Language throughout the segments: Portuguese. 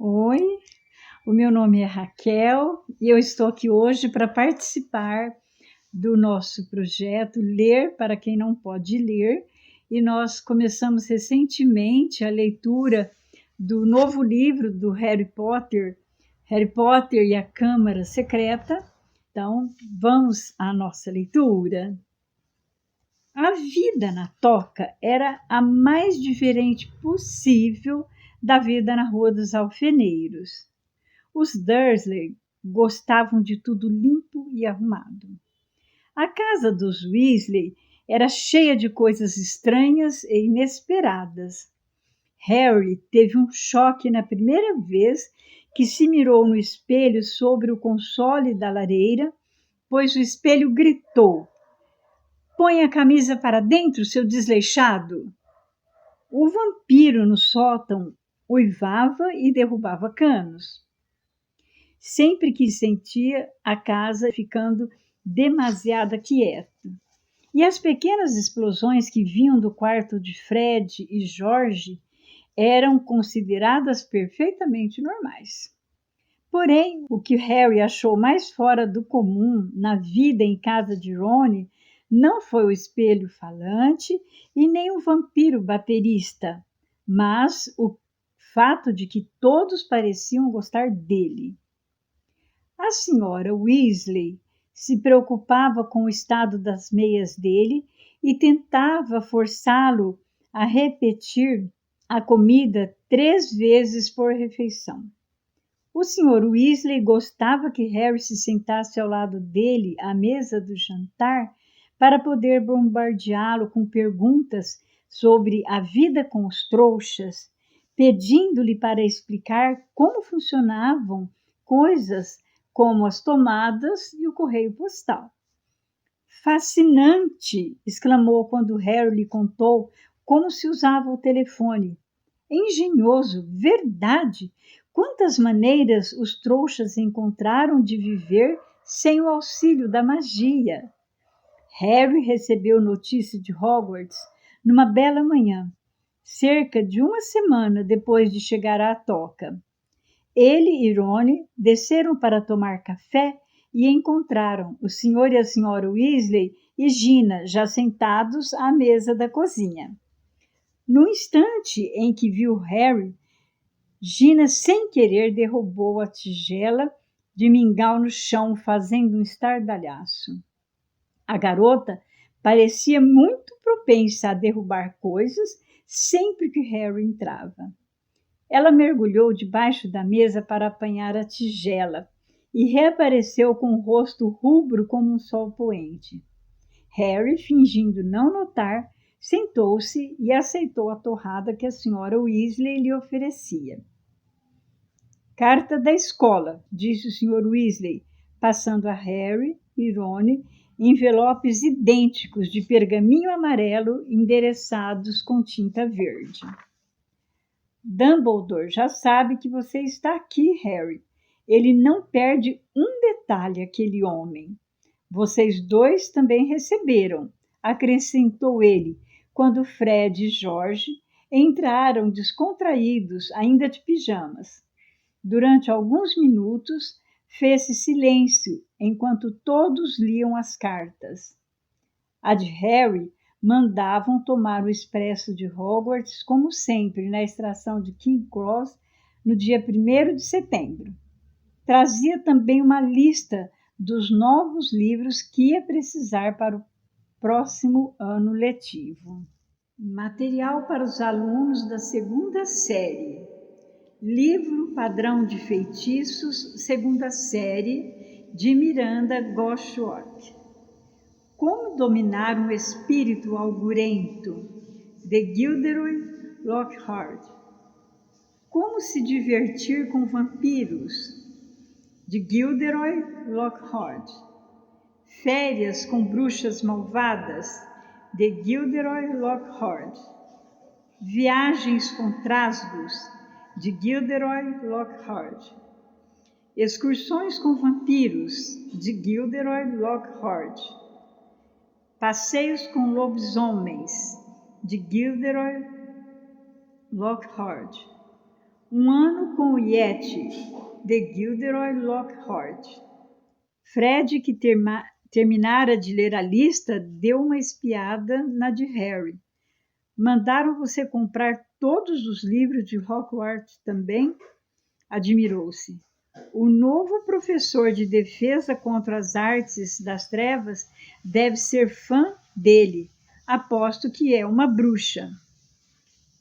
Oi, o meu nome é Raquel e eu estou aqui hoje para participar do nosso projeto Ler para quem não pode ler, e nós começamos recentemente a leitura do novo livro do Harry Potter e a Câmara Secreta. Então, vamos à nossa leitura. A vida na toca era a mais diferente possível da vida na Rua dos Alfeneiros. Os Dursley gostavam de tudo limpo e arrumado. A casa dos Weasley era cheia de coisas estranhas e inesperadas. Harry teve um choque na primeira vez que se mirou no espelho sobre o console da lareira, pois o espelho gritou: "Põe a camisa para dentro, seu desleixado!" O vampiro no sótão uivava e derrubava canos. Sempre que sentia a casa ficando demasiado quieta. E as pequenas explosões que vinham do quarto de Fred e George eram consideradas perfeitamente normais. Porém, o que Harry achou mais fora do comum na vida em casa de Ron não foi o espelho falante e nem o vampiro baterista, mas o fato de que todos pareciam gostar dele. A senhora Weasley se preocupava com o estado das meias dele e tentava forçá-lo a repetir a comida 3 vezes por refeição. O Sr. Weasley gostava que Harry se sentasse ao lado dele à mesa do jantar para poder bombardeá-lo com perguntas sobre a vida com os trouxas, pedindo-lhe para explicar como funcionavam coisas como as tomadas e o correio postal. "Fascinante!" exclamou quando Harry lhe contou como se usava o telefone. "Engenhoso, verdade! Quantas maneiras os trouxas encontraram de viver sem o auxílio da magia!" Harry recebeu notícia de Hogwarts numa bela manhã, cerca de uma semana depois de chegar à toca. Ele e Ron desceram para tomar café e encontraram o Sr. e a Sra. Weasley e Gina já sentados à mesa da cozinha. No instante em que viu Harry, Gina, sem querer, derrubou a tigela de mingau no chão, fazendo um estardalhaço. A garota parecia muito propensa a derrubar coisas sempre que Harry entrava. Ela mergulhou debaixo da mesa para apanhar a tigela e reapareceu com o rosto rubro como um sol poente. Harry, fingindo não notar, sentou-se e aceitou a torrada que a senhora Weasley lhe oferecia. "Carta da escola", disse o Sr. Weasley, passando a Harry e Ron envelopes idênticos de pergaminho amarelo endereçados com tinta verde. "Dumbledore já sabe que você está aqui, Harry. Ele não perde um detalhe, aquele homem. Vocês dois também receberam", acrescentou ele, quando Fred e George entraram descontraídos, ainda de pijamas. Durante alguns minutos, fez-se silêncio enquanto todos liam as cartas. A de Harry mandavam tomar o expresso de Hogwarts, como sempre, na estação de King's Cross, no dia 1º de setembro. Trazia também uma lista dos novos livros que ia precisar para o próximo ano letivo. Material para os alunos da 2ª série. Livro Padrão de Feitiços, 2ª série, de Miranda Goshawk. Como dominar um espírito augurento, de Gilderoy Lockhart. Como se divertir com vampiros, de Gilderoy Lockhart. Férias com bruxas malvadas, de Gilderoy Lockhart. Viagens com trasgos, de Gilderoy Lockhart. Excursões com vampiros, de Gilderoy Lockhart. Passeios com lobisomens, de Gilderoy Lockhart. Um ano com o Yeti, de Gilderoy Lockhart. Fred, que terminara de ler a lista, deu uma espiada na de Harry. Mandaram você comprar todos os livros de Hogwarts também? Admirou-se. O novo professor de defesa contra as artes das trevas deve ser fã dele. Aposto que é uma bruxa.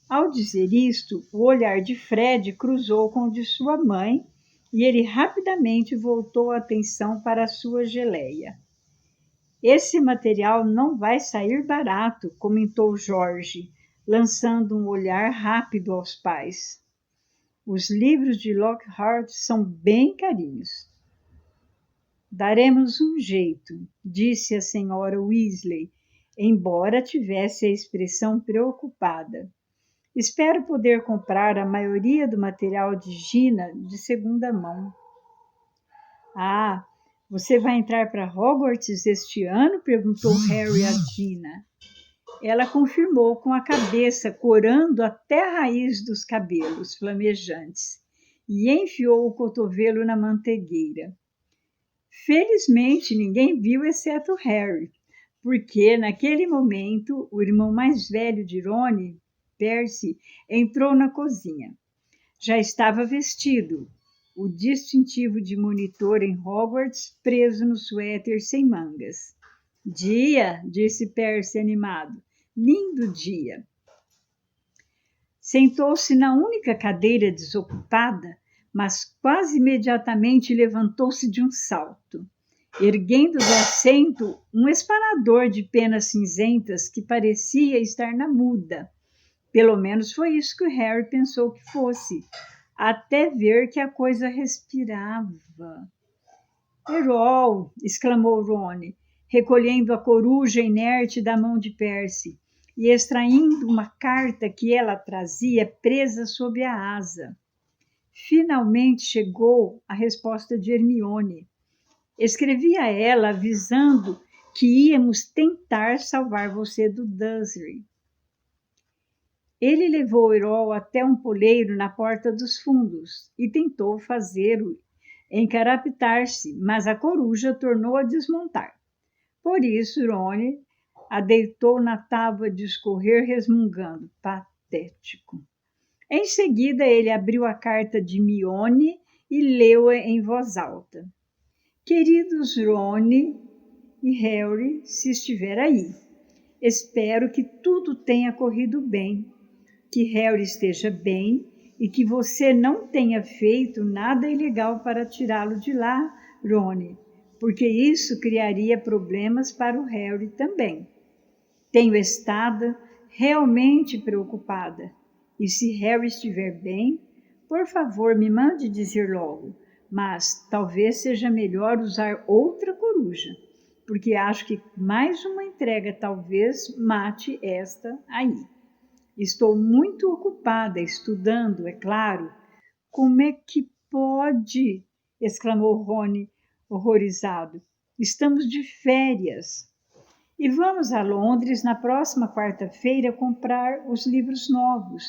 Ao dizer isto, o olhar de Fred cruzou com o de sua mãe e ele rapidamente voltou a atenção para a sua geleia. Esse material não vai sair barato, comentou Jorge, lançando um olhar rápido aos pais. Os livros de Lockhart são bem carinhos. Daremos um jeito, disse a senhora Weasley, embora tivesse a expressão preocupada. Espero poder comprar a maioria do material de Gina de segunda mão. Ah, você vai entrar para Hogwarts este ano? Perguntou Harry a Gina. Ela confirmou com a cabeça, corando até a raiz dos cabelos flamejantes, e enfiou o cotovelo na mantegueira. Felizmente, ninguém viu exceto Harry, porque, naquele momento, o irmão mais velho de Ron, Percy, entrou na cozinha. Já estava vestido, o distintivo de monitor em Hogwarts preso no suéter sem mangas. Dia, disse Percy animado. Lindo dia. Sentou-se na única cadeira desocupada, mas quase imediatamente levantou-se de um salto, erguendo do assento um espanador de penas cinzentas que parecia estar na muda. Pelo menos foi isso que o Harry pensou que fosse, até ver que a coisa respirava. Errol! Exclamou Ron, recolhendo a coruja inerte da mão de Percy e extraindo uma carta que ela trazia presa sob a asa. Finalmente chegou a resposta de Hermione. Escrevi a ela avisando que íamos tentar salvar você do Dursley. Ele levou Errol até um poleiro na porta dos fundos e tentou fazê-lo encarapitar-se, mas a coruja tornou a desmontar. Por isso, Ron a deitou na tábua de escorrer, resmungando. Patético. Em seguida, ele abriu a carta de Hermione e leu-a em voz alta. Queridos Ron e Harry, se estiver aí, espero que tudo tenha corrido bem, que Harry esteja bem e que você não tenha feito nada ilegal para tirá-lo de lá, Ron, porque isso criaria problemas para o Harry também. Tenho estado realmente preocupada, e se Harry estiver bem, por favor, me mande dizer logo, mas talvez seja melhor usar outra coruja, porque acho que mais uma entrega talvez mate esta aí. Estou muito ocupada estudando, é claro. Como é que pode? Exclamou Ron, horrorizado. Estamos de férias. E vamos a Londres na próxima quarta-feira comprar os livros novos.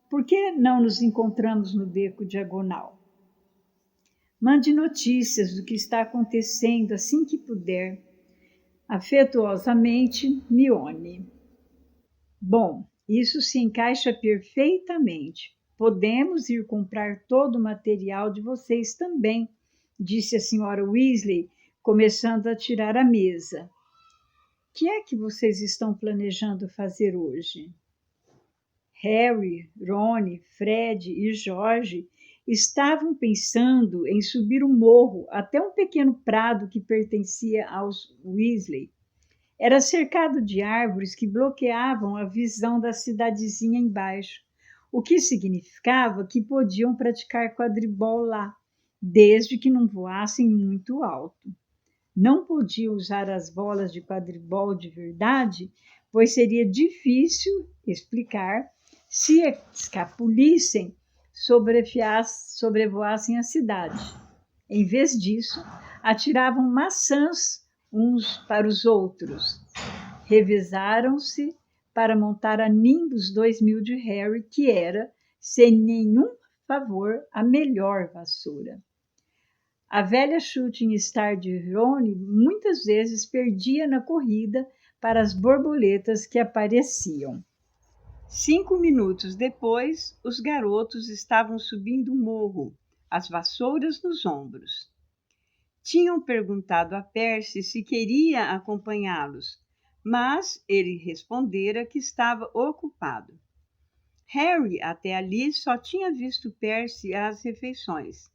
Por que não nos encontramos no Beco Diagonal? Mande notícias do que está acontecendo assim que puder. Afetuosamente, Mione. Bom, isso se encaixa perfeitamente. Podemos ir comprar todo o material de vocês também, disse a senhora Weasley, começando a tirar a mesa. O que é que vocês estão planejando fazer hoje? Harry, Ron, Fred e George estavam pensando em subir o morro até um pequeno prado que pertencia aos Weasley. Era cercado de árvores que bloqueavam a visão da cidadezinha embaixo, o que significava que podiam praticar quadribol lá, desde que não voassem muito alto. Não podiam usar as bolas de quadribol de verdade, pois seria difícil explicar se escapulissem, sobrevoassem a cidade. Em vez disso, atiravam maçãs uns para os outros. Revezaram-se para montar a Nimbus 2000 de Harry, que era, sem nenhum favor a melhor vassoura. A velha shooting star de Ron muitas vezes perdia na corrida para as borboletas que apareciam. 5 minutos depois, os garotos estavam subindo o morro, as vassouras nos ombros. Tinham perguntado a Percy se queria acompanhá-los, mas ele respondera que estava ocupado. Harry, até ali, só tinha visto Percy às refeições.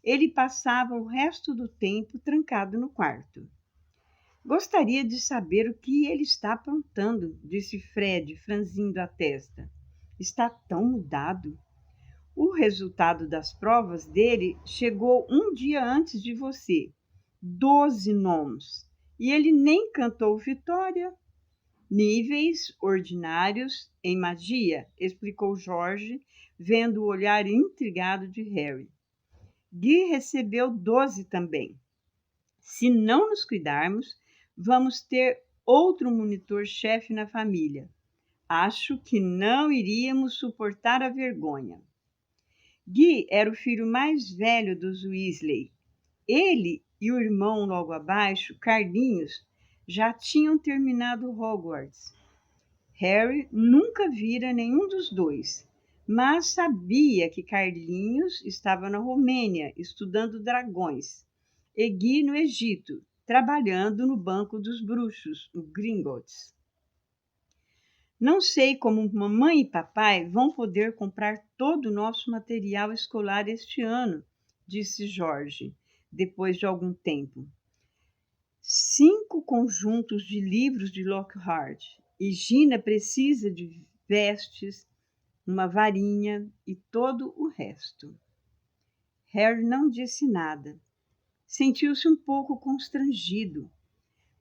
Ele passava o resto do tempo trancado no quarto. Gostaria de saber o que ele está aprontando, disse Fred, franzindo a testa. Está tão mudado. O resultado das provas dele chegou um dia antes de você. 12 nomes. E ele nem cantou vitória. Níveis ordinários em magia, explicou George, vendo o olhar intrigado de Harry. Guy recebeu 12 também. Se não nos cuidarmos, vamos ter outro monitor-chefe na família. Acho que não iríamos suportar a vergonha. Guy era o filho mais velho dos Weasley. Ele e o irmão logo abaixo, Carlinhos, já tinham terminado Hogwarts. Harry nunca vira nenhum dos dois, mas sabia que Carlinhos estava na Romênia estudando dragões e Guy no Egito, trabalhando no Banco dos Bruxos, o Gringotts. Não sei como mamãe e papai vão poder comprar todo o nosso material escolar este ano, disse Jorge, depois de algum tempo. 5 conjuntos de livros de Lockhart e Gina precisa de vestes, uma varinha e todo o resto. Harry não disse nada. Sentiu-se um pouco constrangido.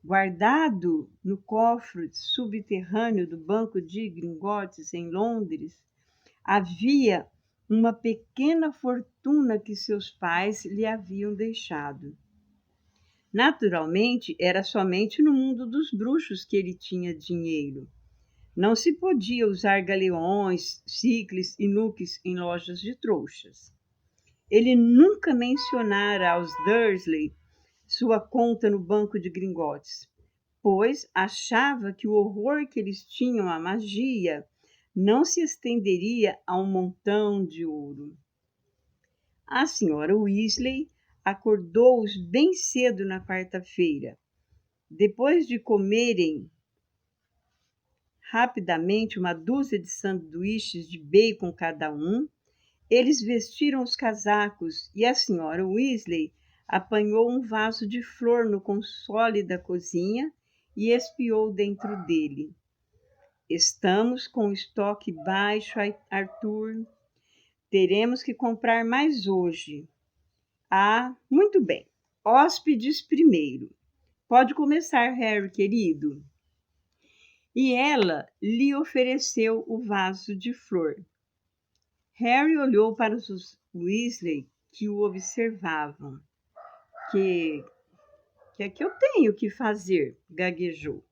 Guardado no cofre subterrâneo do Banco de Gringotts, em Londres, havia uma pequena fortuna que seus pais lhe haviam deixado. Naturalmente, era somente no mundo dos bruxos que ele tinha dinheiro. Não se podia usar galeões, cicles e nuques em lojas de trouxas. Ele nunca mencionara aos Dursley sua conta no Banco de Gringotts, pois achava que o horror que eles tinham à magia não se estenderia a um montão de ouro. A senhora Weasley acordou-os bem cedo na quarta-feira. Depois de comerem rapidamente uma dúzia de sanduíches de bacon cada um, eles vestiram os casacos e a senhora Weasley apanhou um vaso de flor no console da cozinha e espiou dentro dele. Estamos com o estoque baixo, Arthur. Teremos que comprar mais hoje. Ah, muito bem. Hóspedes primeiro. Pode começar, Harry, querido. E ela lhe ofereceu o vaso de flor. Harry olhou para os Weasley que o observavam. Que é que eu tenho que fazer? Gaguejou.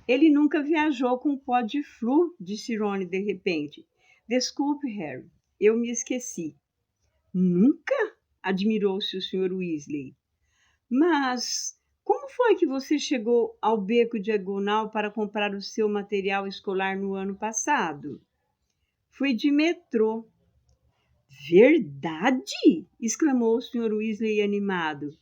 Ele nunca viajou com pó de flu, disse Ron de repente. Desculpe, Harry, eu me esqueci. Nunca? Admirou-se o Sr. Weasley. Mas como foi que você chegou ao Beco Diagonal para comprar o seu material escolar no ano passado? Fui de metrô. Verdade? Exclamou o Sr. Weasley animado.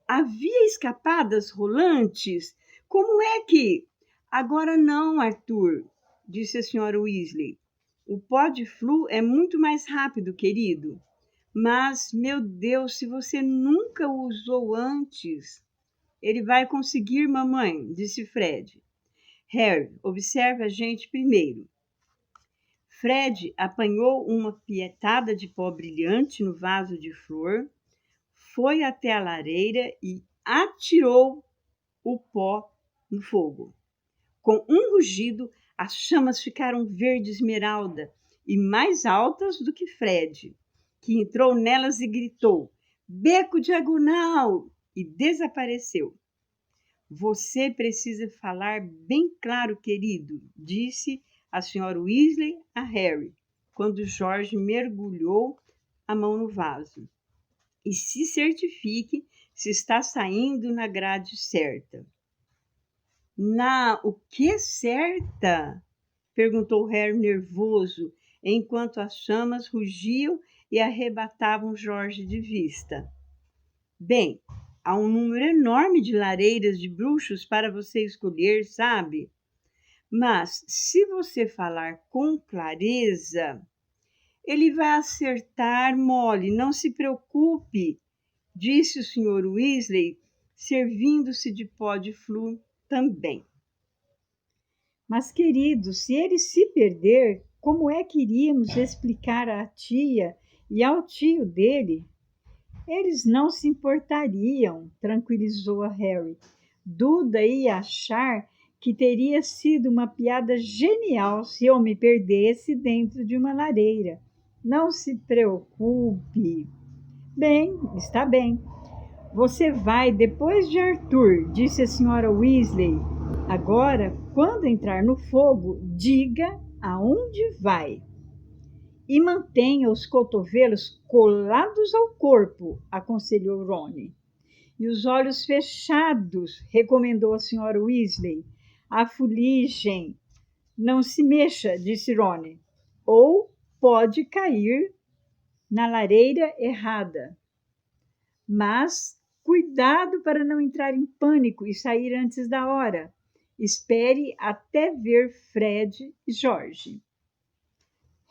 Havia escapadas rolantes? Como é que... Agora não, Arthur, disse a Sra. Weasley. O pó de flu é muito mais rápido, querido. Mas, meu Deus, se você nunca o usou antes... Ele vai conseguir, mamãe, disse Fred. Harry, observe a gente primeiro. Fred apanhou uma pietada de pó brilhante no vaso de flor, foi até a lareira e atirou o pó no fogo. Com um rugido, as chamas ficaram verde esmeralda e mais altas do que Fred, que entrou nelas e gritou, Beco Diagonal! E desapareceu. Você precisa falar bem claro, querido, disse a Sra. Weasley a Harry, quando Jorge mergulhou a mão no vaso. E se certifique se está saindo na grade certa. Na o que certa? Perguntou Harry nervoso, enquanto as chamas rugiam e arrebatavam Jorge de vista. Bem, há um número enorme de lareiras de bruxos para você escolher, sabe? Mas, se você falar com clareza, ele vai acertar, Molly, não se preocupe, disse o Sr. Weasley, servindo-se de pó de flúor também. Mas, querido, se ele se perder, como é que iríamos explicar à tia e ao tio dele? Eles não se importariam, tranquilizou a Harry. Duda ia achar que teria sido uma piada genial se eu me perdesse dentro de uma lareira. Não se preocupe. Bem, está bem. Você vai depois de Arthur, disse a senhora Weasley. Agora, quando entrar no fogo, diga aonde vai. E mantenha os cotovelos colados ao corpo, aconselhou Rony. E os olhos fechados, recomendou a senhora Weasley. A fuligem. Não se mexa, disse Rony. Ou pode cair na lareira errada. Mas cuidado para não entrar em pânico e sair antes da hora. Espere até ver Fred e George.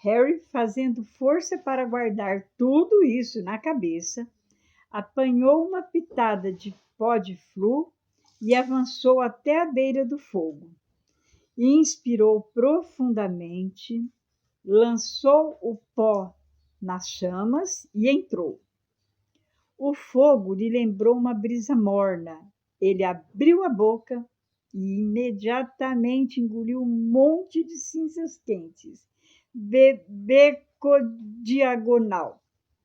Harry, fazendo força para guardar tudo isso na cabeça, apanhou uma pitada de pó de flúor e avançou até a beira do fogo. Inspirou profundamente, lançou o pó nas chamas e entrou. O fogo lhe lembrou uma brisa morna. Ele abriu a boca e imediatamente engoliu um monte de cinzas quentes. Beco diagonal,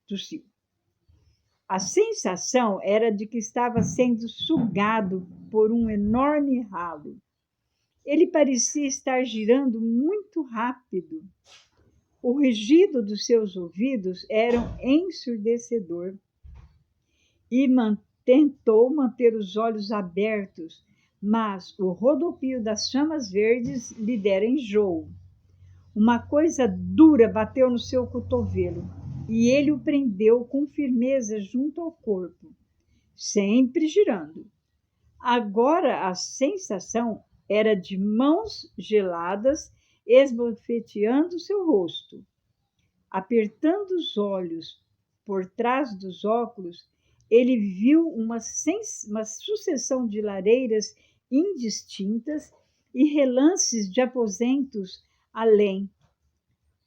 tossiu. A sensação era de que estava sendo sugado por um enorme ralo. Ele parecia estar girando muito rápido. O rugido dos seus ouvidos era ensurdecedor. E tentou manter os olhos abertos, mas o rodopio das chamas verdes lhe dera enjoo. Uma coisa dura bateu no seu cotovelo e ele o prendeu com firmeza junto ao corpo, sempre girando. Agora a sensação era de mãos geladas esbofeteando seu rosto. Apertando os olhos por trás dos óculos, ele viu uma sucessão de lareiras indistintas e relances de aposentos além.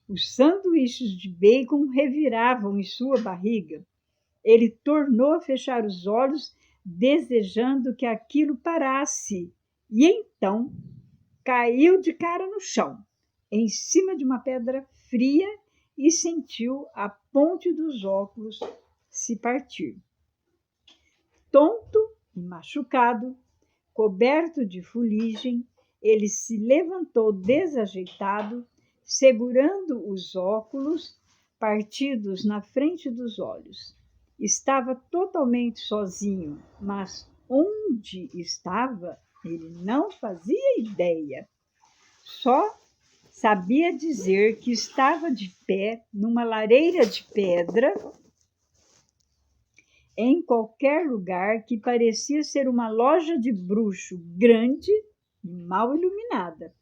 Os sanduíches de bacon reviravam em sua barriga. Ele tornou a fechar os olhos, desejando que aquilo parasse, e então caiu de cara no chão, em cima de uma pedra fria, e sentiu a ponte dos óculos se partir. Tonto e machucado, coberto de fuligem, ele se levantou desajeitado, segurando os óculos partidos na frente dos olhos. Estava totalmente sozinho, mas onde estava, ele não fazia ideia. Só sabia dizer que estava de pé numa lareira de pedra, em qualquer lugar que parecia ser uma loja de bruxo grande e mal iluminada.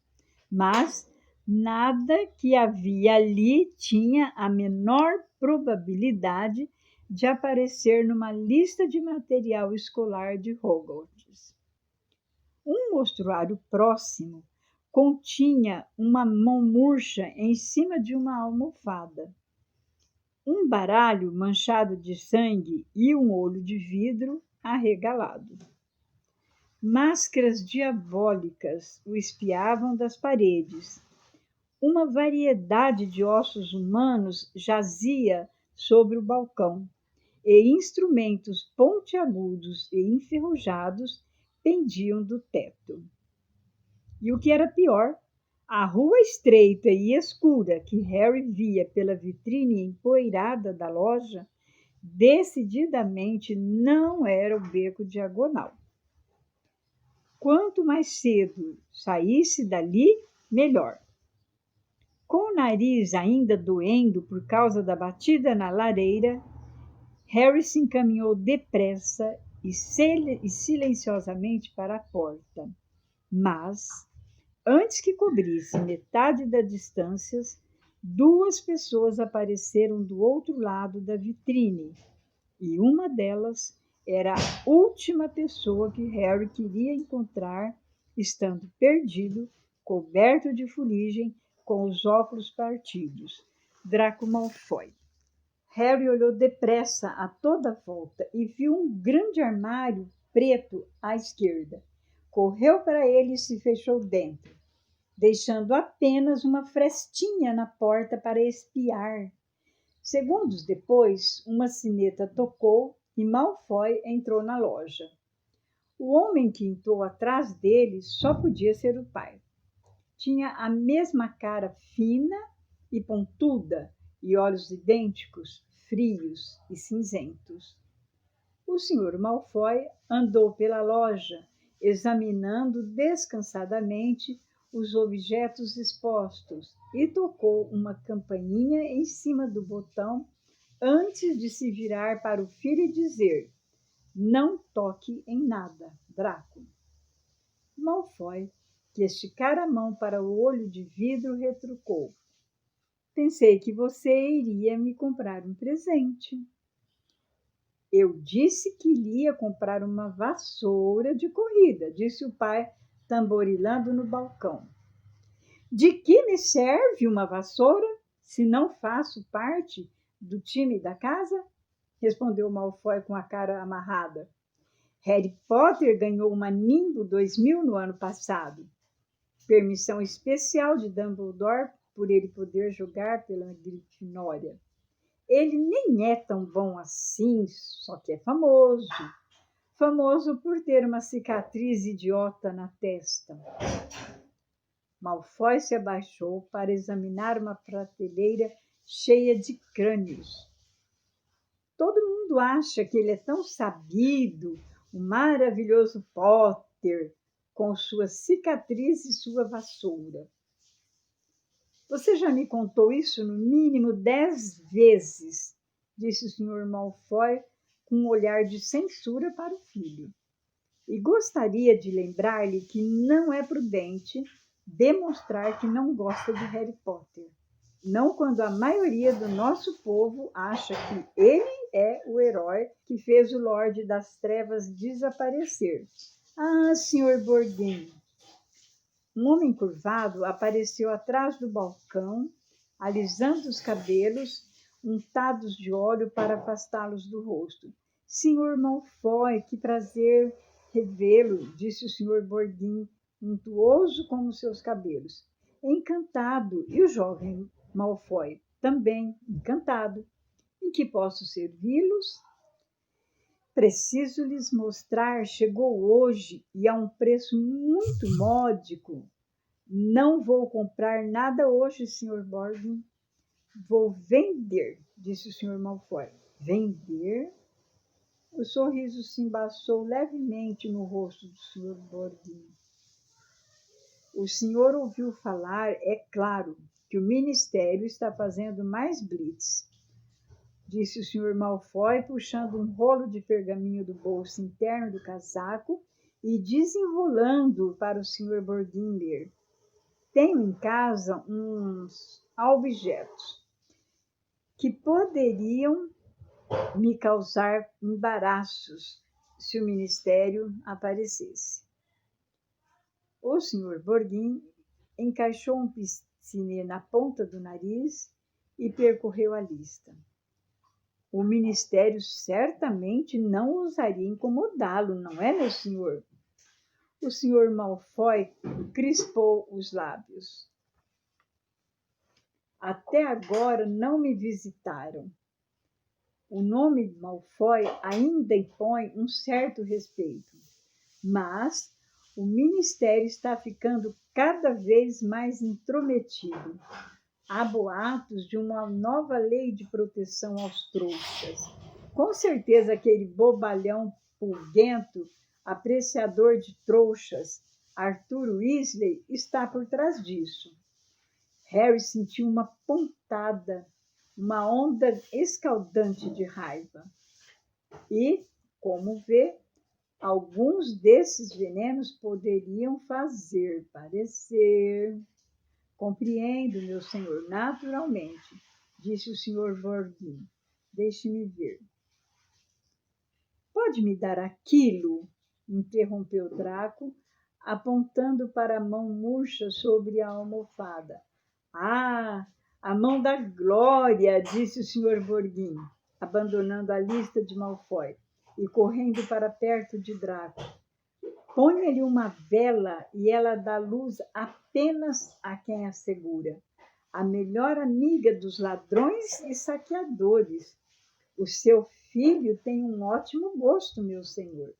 Mas nada que havia ali tinha a menor probabilidade de aparecer numa lista de material escolar de Hogwarts. Um mostruário próximo continha uma mão murcha em cima de uma almofada, um baralho manchado de sangue e um olho de vidro arregalado. Máscaras diabólicas o espiavam das paredes. Uma variedade de ossos humanos jazia sobre o balcão, e instrumentos pontiagudos e enferrujados pendiam do teto. E o que era pior, A rua estreita e escura que Harry via pela vitrine empoeirada da loja decididamente não era o beco diagonal. Quanto mais cedo saísse dali, melhor. Com o nariz ainda doendo por causa da batida na lareira, Harry se encaminhou depressa e silenciosamente para a porta. Mas, antes que cobrisse metade da distância, duas pessoas apareceram do outro lado da vitrine, e uma delas era a última pessoa que Harry queria encontrar, estando perdido, coberto de fuligem, com os óculos partidos. Draco Malfoy. Harry olhou depressa a toda volta e viu um grande armário preto à esquerda. Correu para ele e se fechou dentro, deixando apenas uma frestinha na porta para espiar. Segundos depois, uma sineta tocou e Malfoy entrou na loja. O homem que entrou atrás dele só podia ser o pai. Tinha a mesma cara fina e pontuda e olhos idênticos, frios e cinzentos. O Sr. Malfoy andou pela loja, examinando descansadamente os objetos expostos e tocou uma campainha em cima do botão antes de se virar para o filho e dizer: "Não toque em nada, Draco." Malfoy, que esticara a mão para o olho de vidro, retrucou: "Pensei que você iria me comprar um presente." "Eu disse que iria comprar uma vassoura de corrida", disse o pai, tamborilando no balcão. "De que me serve uma vassoura, se não faço parte do time da casa?" respondeu Malfoy com a cara amarrada. "Harry Potter ganhou uma Nimbo 2000 no ano passado. Permissão especial de Dumbledore por ele poder jogar pela Grifinória. Ele nem é tão bom assim, só que é famoso. Famoso por ter uma cicatriz idiota na testa." Malfoy se abaixou para examinar uma prateleira cheia de crânios. "Todo mundo acha que ele é tão sabido, o maravilhoso Potter, com sua cicatriz e sua vassoura." "Você já me contou isso no mínimo 10 vezes", disse o Sr. Malfoy com um olhar de censura para o filho. "E gostaria de lembrar-lhe que não é prudente demonstrar que não gosta de Harry Potter. Não quando a maioria do nosso povo acha que ele é o herói que fez o Lorde das Trevas desaparecer." "Ah, Sr. Borgin." Um homem curvado apareceu atrás do balcão, alisando os cabelos, untados de óleo para afastá-los do rosto. "Sr. Malfoy, que prazer revê-lo", disse o Sr. Borgin, untuoso como seus cabelos. "Encantado." E o jovem Malfoy, também encantado. "Em que posso servi-los?" "Preciso lhes mostrar, chegou hoje e a um preço muito módico." "Não vou comprar nada hoje, Sr. Borgin. Vou vender", disse o Sr. Malfoy. "Vender?" O sorriso se embaçou levemente no rosto do Sr. Borgin. "O senhor ouviu falar, é claro, que o Ministério está fazendo mais blitz", disse o Sr. Malfoy, puxando um rolo de pergaminho do bolso interno do casaco e desenrolando-o para o Sr. Borgin ler. "Tenho em casa uns objetos que poderiam me causar embaraços se o Ministério aparecesse." O Sr. Borgin encaixou um piscinê na ponta do nariz e percorreu a lista. "O Ministério certamente não ousaria incomodá-lo, não é, meu senhor?" O Sr. Malfoy crispou os lábios. "Até agora não me visitaram." O nome Malfoy ainda impõe um certo respeito, mas o ministério está ficando cada vez mais intrometido. Há boatos de uma nova lei de proteção aos trouxas. Com certeza aquele bobalhão pulguento, apreciador de trouxas, Arthur Weasley, está por trás disso. Harry sentiu uma pontada, uma onda escaldante de raiva. E, como vê, alguns desses venenos poderiam fazer parecer... Compreendo, meu senhor, naturalmente, disse o senhor Borgin. Deixe-me ver. Pode me dar aquilo? Interrompeu Draco, apontando para a mão murcha sobre a almofada. Ah, a mão da glória, disse o senhor Borgin, abandonando a lista de Malfoy e correndo para perto de Draco. Ponha-lhe uma vela e ela dá luz apenas a quem a segura. A melhor amiga dos ladrões e saqueadores. O seu filho tem um ótimo gosto, meu senhor.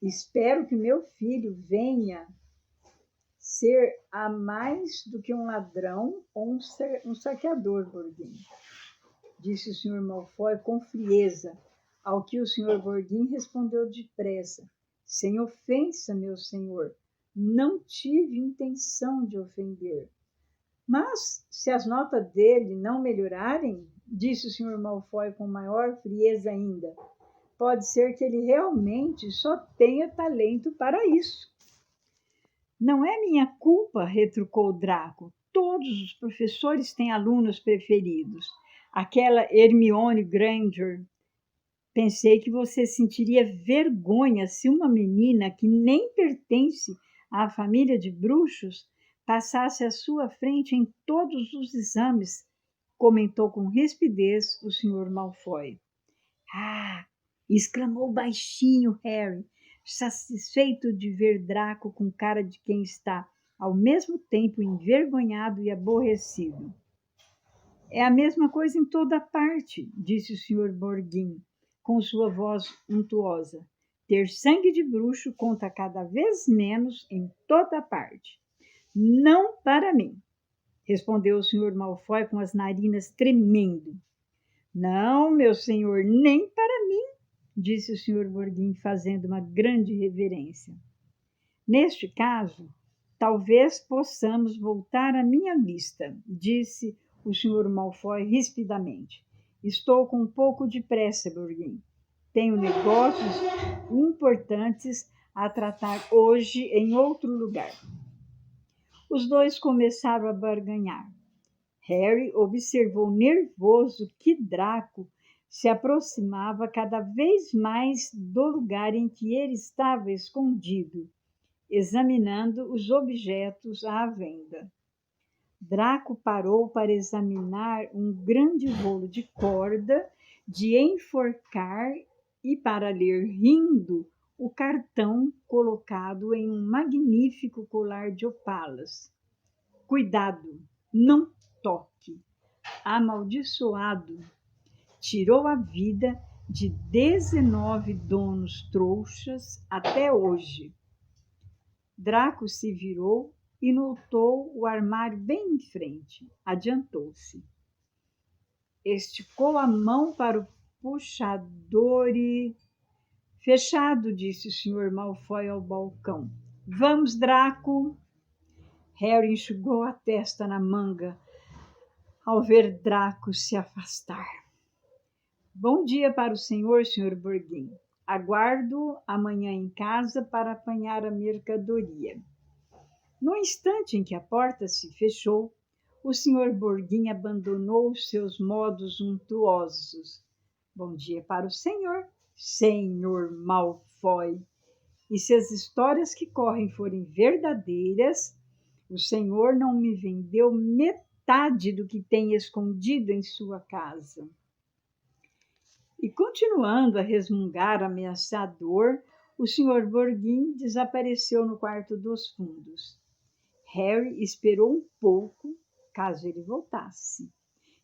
Espero que meu filho venha ser a mais do que um ladrão ou um saqueador, Borgin, disse o senhor Malfoy com frieza, ao que o senhor Borgin respondeu depressa. Sem ofensa, meu senhor, não tive intenção de ofender. Mas, se as notas dele não melhorarem, disse o senhor Malfoy com maior frieza ainda, pode ser que ele realmente só tenha talento para isso. Não é minha culpa, retrucou Draco. Todos os professores têm alunos preferidos. Aquela Hermione Granger. Pensei que você sentiria vergonha se uma menina que nem pertence à família de bruxos passasse à sua frente em todos os exames, comentou com rispidez o senhor Malfoy. Ah! Exclamou baixinho Harry, satisfeito de ver Draco com cara de quem está, ao mesmo tempo, envergonhado e aborrecido. É a mesma coisa em toda parte, disse o senhor Borgin, com sua voz untuosa. Ter sangue de bruxo conta cada vez menos em toda parte. Não para mim, respondeu o senhor Malfoy com as narinas tremendo. Não, meu senhor, nem para mim, disse o senhor Borgin, fazendo uma grande reverência. Neste caso, talvez possamos voltar à minha lista, disse o senhor Malfoy rispidamente. Estou com um pouco de pressa, Borgin. Tenho negócios importantes a tratar hoje em outro lugar. Os dois começaram a barganhar. Harry observou nervoso que Draco se aproximava cada vez mais do lugar em que ele estava escondido, examinando os objetos à venda. Draco parou para examinar um grande rolo de corda de enforcar e para ler rindo o cartão colocado em um magnífico colar de opalas. Cuidado, não toque! Amaldiçoado! Tirou a vida de 19 donos trouxas até hoje. Draco se virou e notou o armário bem em frente. Adiantou-se. Esticou a mão para o puxador e... Fechado, disse o senhor Malfoy ao balcão. Vamos, Draco! Harry enxugou a testa na manga ao ver Draco se afastar. Bom dia para o senhor, senhor Borgin. Aguardo amanhã em casa para apanhar a mercadoria. No instante em que a porta se fechou, o senhor Borgin abandonou seus modos untuosos. Bom dia para o senhor, senhor Malfoy. E se as histórias que correm forem verdadeiras, o senhor não me vendeu metade do que tem escondido em sua casa. E continuando a resmungar ameaçador, o senhor Borgin desapareceu no quarto dos fundos. Harry esperou um pouco, caso ele voltasse,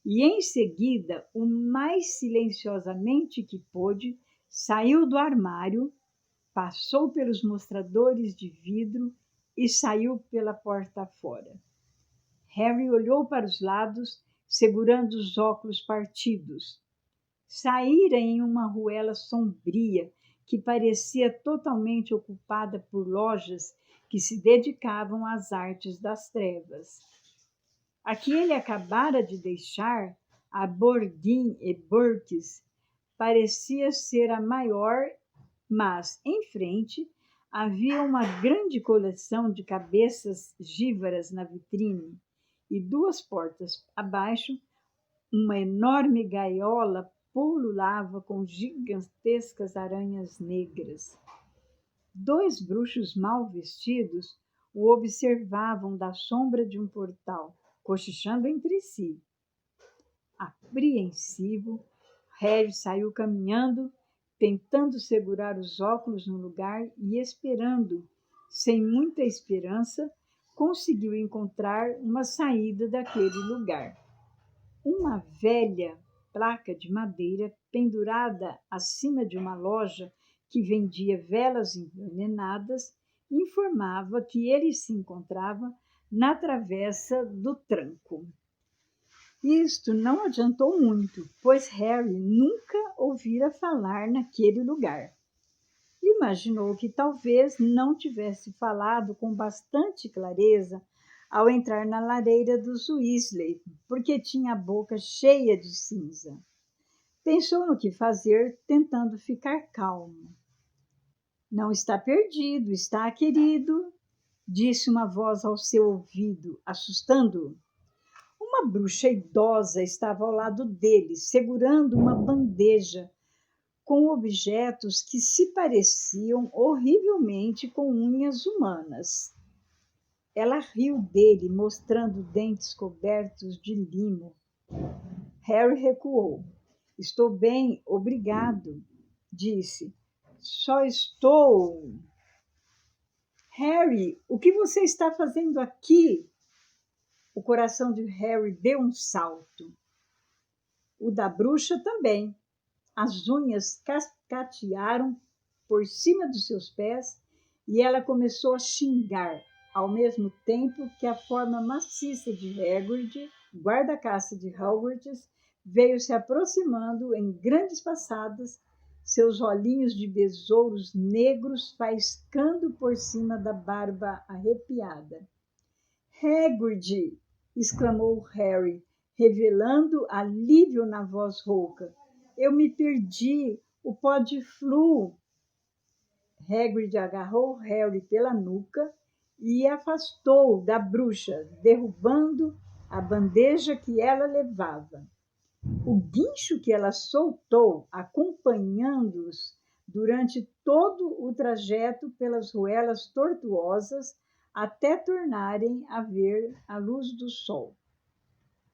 e em seguida, o mais silenciosamente que pôde, saiu do armário, Passou pelos mostradores de vidro e saiu pela porta fora. Harry olhou para os lados, segurando os óculos partidos. Saíra em uma ruela sombria que parecia totalmente ocupada por lojas que se dedicavam às artes das trevas. A que ele acabara de deixar, a Bourguin e Burkes, parecia ser a maior, mas em frente havia uma grande coleção de cabeças gívaras na vitrine e 2 portas abaixo, uma enorme gaiola pululava com gigantescas aranhas negras. 2 bruxos mal vestidos o observavam da sombra de um portal, cochichando entre si. Apreensivo, Harry saiu caminhando, tentando segurar os óculos no lugar e esperando, sem muita esperança, conseguiu encontrar uma saída daquele lugar. Uma velha placa de madeira pendurada acima de uma loja que vendia velas envenenadas informava que ele se encontrava na travessa do tranco. Isto não adiantou muito, pois Harry nunca ouvira falar naquele lugar. Imaginou que talvez não tivesse falado com bastante clareza ao entrar na lareira dos Weasley, porque tinha a boca cheia de cinza. Pensou no que fazer, tentando ficar calmo. Não está perdido, está, querido, disse uma voz ao seu ouvido, assustando-o. Uma bruxa idosa estava ao lado dele, segurando uma bandeja com objetos que se pareciam horrivelmente com unhas humanas. Ela riu dele, mostrando dentes cobertos de limo. Harry recuou. Estou bem, obrigado, disse. Só estou... Harry, o que você está fazendo aqui? O coração de Harry deu um salto. O da bruxa também. As unhas cascatearam por cima dos seus pés e ela começou a xingar, ao mesmo tempo que a forma maciça de Hagrid, guarda-caça de Hogwarts, veio se aproximando em grandes passadas, seus olhinhos de besouros negros faiscando por cima da barba arrepiada. Hagrid! Exclamou Harry, revelando alívio na voz rouca. Eu me perdi, o pó de flu. Hagrid agarrou Harry pela nuca e afastou-o da bruxa, derrubando a bandeja que ela levava. O guincho que ela soltou, acompanhando-os durante todo o trajeto pelas ruelas tortuosas, até tornarem a ver a luz do sol.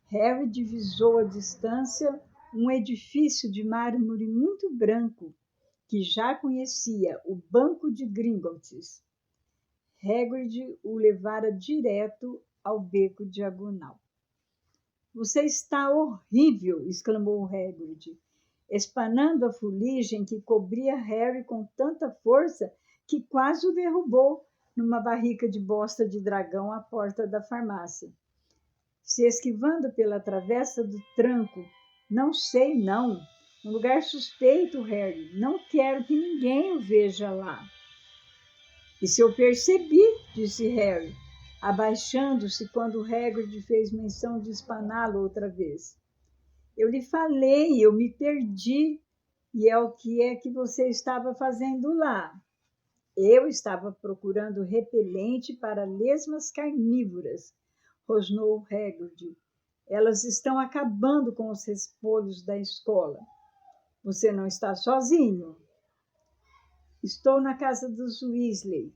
Harry divisou à distância um edifício de mármore muito branco, que já conhecia, o Banco de Gringotts. Hagrid o levara direto ao beco diagonal. Você está horrível! Exclamou Hagrid, espanando a fuligem que cobria Harry com tanta força que quase o derrubou numa barrica de bosta de dragão à porta da farmácia. Se esquivando pela travessa do tranco, não sei, não. Um lugar suspeito, Harry. Não quero que ninguém o veja lá. Isso eu percebi, disse Harry, abaixando-se quando Hagrid fez menção de espaná-lo outra vez. Eu lhe falei, eu me perdi. E o que é que você estava fazendo lá? Eu estava procurando repelente para lesmas carnívoras, rosnou Hagrid. Elas estão acabando com os repolhos da escola. Você não está sozinho? Estou na casa dos Weasley,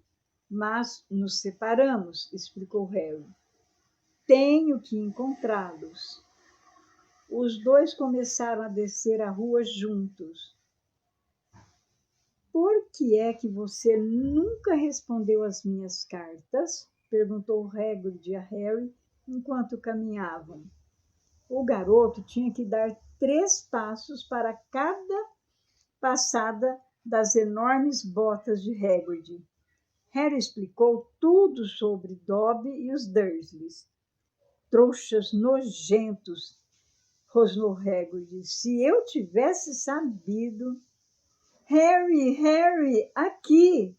mas nos separamos, explicou Harry. Tenho que encontrá-los. Os 2 começaram a descer a rua juntos. Por que é que você nunca respondeu às minhas cartas? Perguntou Hagrid a Harry enquanto caminhavam. O garoto tinha que dar 3 passos para cada passada das enormes botas de Hagrid. Harry explicou tudo sobre Dobby e os Dursleys. Trouxas nojentos, rosnou Hagrid. Se eu tivesse sabido... Harry, aqui!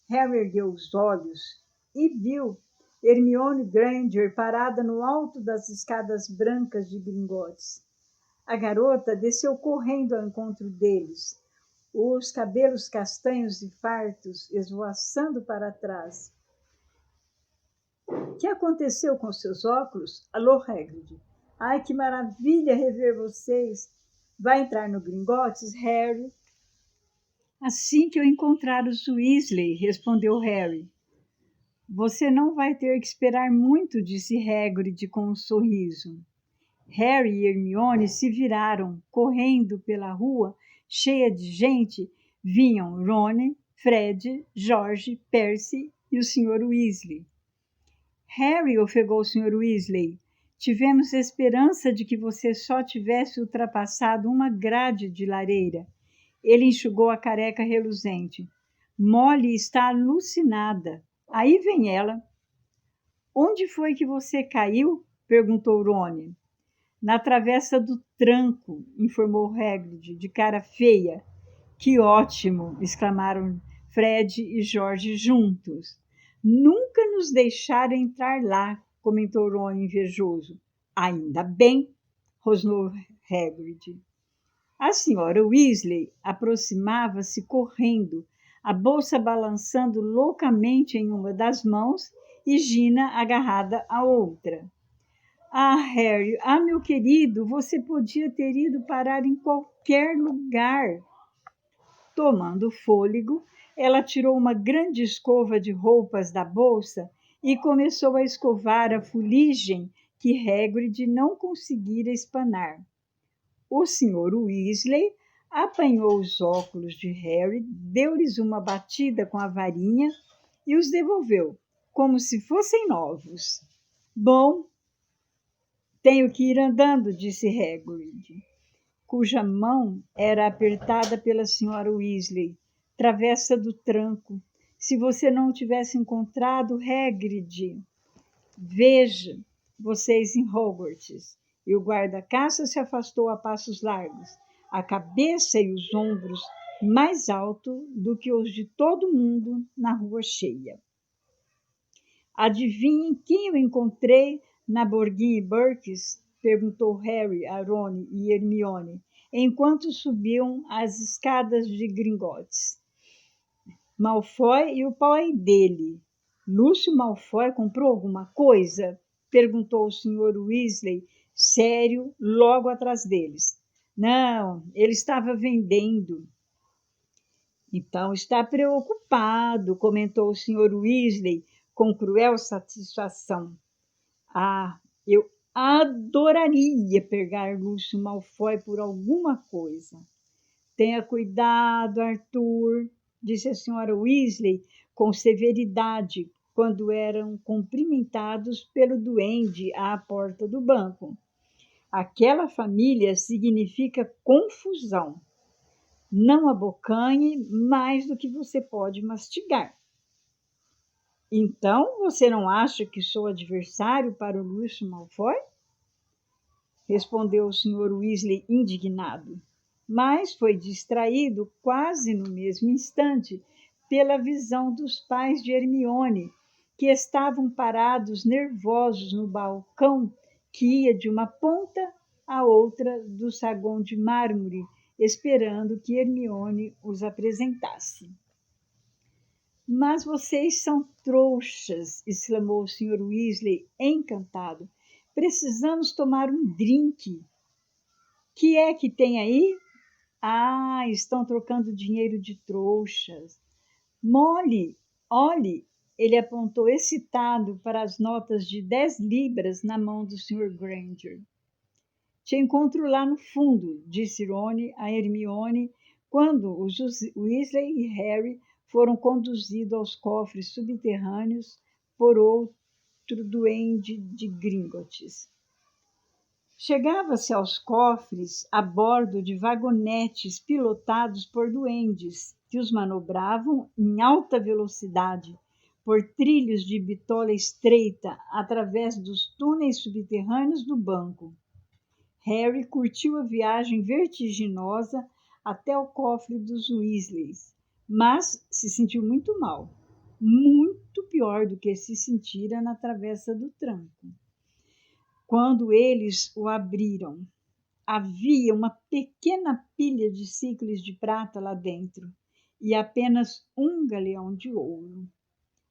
Harry ergueu os olhos e viu Hermione Granger parada no alto das escadas brancas de Gringotts. A garota desceu correndo ao encontro deles, os cabelos castanhos e fartos esvoaçando para trás. O que aconteceu com seus óculos? Alô, Hagrid. Ai, que maravilha rever vocês. Vai entrar no Gringotts, Harry? Assim que eu encontrar os Weasley, respondeu Harry. Você não vai ter que esperar muito, disse Hagrid com um sorriso. Harry e Hermione se viraram, correndo pela rua, cheia de gente. Vinham Ron, Fred, George, Percy e o Sr. Weasley. Harry, ofegou o Sr. Weasley, tivemos esperança de que você só tivesse ultrapassado uma grade de lareira. Ele enxugou a careca reluzente. Molly está alucinada. Aí vem ela. Onde foi que você caiu? Perguntou Ron. Na travessa do tranco, informou Hagrid, de cara feia. Que ótimo! Exclamaram Fred e George juntos. Nunca nos deixaram entrar lá, comentou Ron invejoso. Ainda bem, rosnou Hagrid. A senhora Weasley aproximava-se correndo, a bolsa balançando loucamente em uma das mãos e Gina agarrada à outra. Ah, Harry, meu querido, você podia ter ido parar em qualquer lugar. Tomando fôlego, ela tirou uma grande escova de roupas da bolsa e começou a escovar a fuligem que Hagrid não conseguira espanar. O Sr. Weasley apanhou os óculos de Harry, deu-lhes uma batida com a varinha e os devolveu, como se fossem novos. Bom, tenho que ir andando, disse Hagrid, cuja mão era apertada pela Sra. Weasley, travessa do tranco. Se você não o tivesse encontrado, Hagrid, veja vocês em Hogwarts. E o guarda-caça se afastou a passos largos, a cabeça e os ombros mais alto do que os de todo mundo na rua cheia. Adivinhem quem eu encontrei na Borgin Burkes? Perguntou Harry a Ron e Hermione, enquanto subiam as escadas de Gringotts. Malfoy e o pai dele. Lúcio Malfoy comprou alguma coisa? Perguntou o Sr. Weasley, sério, logo atrás deles. Não, ele estava vendendo. Então está preocupado, comentou o Sr. Weasley com cruel satisfação. Ah, eu adoraria pegar Lúcio Malfoy por alguma coisa. Tenha cuidado, Arthur, disse a Sra. Weasley com severidade, quando eram cumprimentados pelo duende à porta do banco. Aquela família significa confusão. Não abocanhe mais do que você pode mastigar. Então, você não acha que sou adversário para o Lúcio Malfoy? Respondeu o Sr. Weasley indignado, mas foi distraído quase no mesmo instante pela visão dos pais de Hermione, que estavam parados nervosos no balcão que ia de uma ponta à outra do saguão de mármore, esperando que Hermione os apresentasse. Mas vocês são trouxas, exclamou o Sr. Weasley, encantado. Precisamos tomar um drink. Que é que tem aí? Ah, estão trocando dinheiro de trouxas. Molly, olhe, ele apontou excitado para as notas de 10 libras na mão do Sr. Granger. Te encontro lá no fundo, disse Ron a Hermione, quando os Weasley e Harry foram conduzidos aos cofres subterrâneos por outro duende de Gringotts. Chegava-se aos cofres a bordo de vagonetes pilotados por duendes, que os manobravam em alta velocidade, por trilhos de bitola estreita, através dos túneis subterrâneos do banco. Harry curtiu a viagem vertiginosa até o cofre dos Weasleys, mas se sentiu muito mal, muito pior do que se sentira na travessa do tranco. Quando eles o abriram, havia uma pequena pilha de sicles de prata lá dentro e apenas um galeão de ouro.